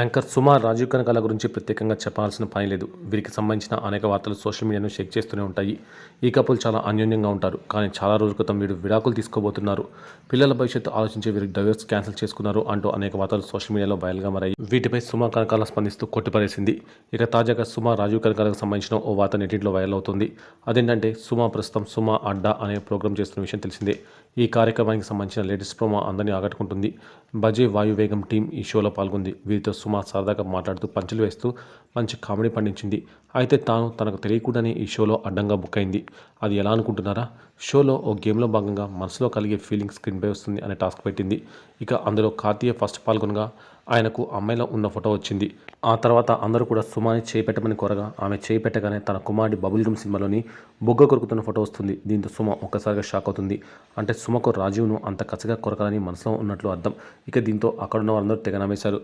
Anchor Suma, Rajiv Kanakala గురించి ప్రత్యేకంగా చెప్పాల్సిన పని లేదు. వీరికి సంబంధించిన అనేక వార్తలు సోషల్ మీడియాను షేక్ చేస్తూనే ఉంటాయి. ఈ కపుల్ చాలా అన్యోన్యంగా ఉంటారు. కానీ చాలా రోజుల క్రితం వీరు విడాకులు తీసుకోబోతున్నారు, పిల్లల భవిష్యత్తు ఆలోచించి వీరు డైవర్స్ క్యాన్సిల్ చేసుకున్నారు అంటూ అనేక వార్తలు సోషల్ మీడియాలో వైరల్గా మారాయి. వీటిపై సుమ కనకాల స్పందిస్తూ కొట్టిపారేసింది. ఇక తాజాగా సుమ, రాజీవ్ కనకాలకు సంబంధించిన ఓ వార్త నెట్టింట్లో వైరల్ అవుతుంది. అదేంటంటే సుమ ప్రస్తుతం సుమ అడ్డా అనే ప్రోగ్రాం చేస్తున్న విషయం తెలిసిందే. ఈ కార్యక్రమానికి సంబంధించిన లేటెస్ట్ ప్రోమో అందరినీ ఆకట్టుకుంటుంది. బజే వాయువేగం టీం ఈ షోలో పాల్గొంది. వీరితో సుమ సరదాగా మాట్లాడుతూ పంచులు వేస్తూ మంచి కామెడీ పండించింది. అయితే తనకు తెలియకుండానే ఈ షోలో అడ్డంగా బుక్ అయింది. అది ఎలా అనుకుంటున్నారా? షోలో ఓ గేమ్లో భాగంగా మనసులో కలిగే ఫీలింగ్ స్క్రీన్పై వస్తుంది అనే టాస్క్ పెట్టింది. ఇక అందులో కార్తీయ ఫస్ట్ పాల్గొనగా ఆయనకు అమ్మాయిలో ఉన్న ఫోటో వచ్చింది. ఆ తర్వాత అందరూ కూడా సుమాని చేయి పెట్టమని కోరగా ఆమె చేయి పెట్టగానే తన కుమారుడి బబుల్ గమ్ సినిమాలోని బొగ్గ కొరుకుతున్న ఫోటో వస్తుంది. దీంతో సుమ ఒక్కసారిగా షాక్ అవుతుంది. అంటే సుమకు రాజీవ్ను అంత కసిగా కొరకాలని మనసులో ఉన్నట్లు అర్థం. ఇక దీంతో అక్కడున్న వారందరూ తెగ నవ్వేశారు.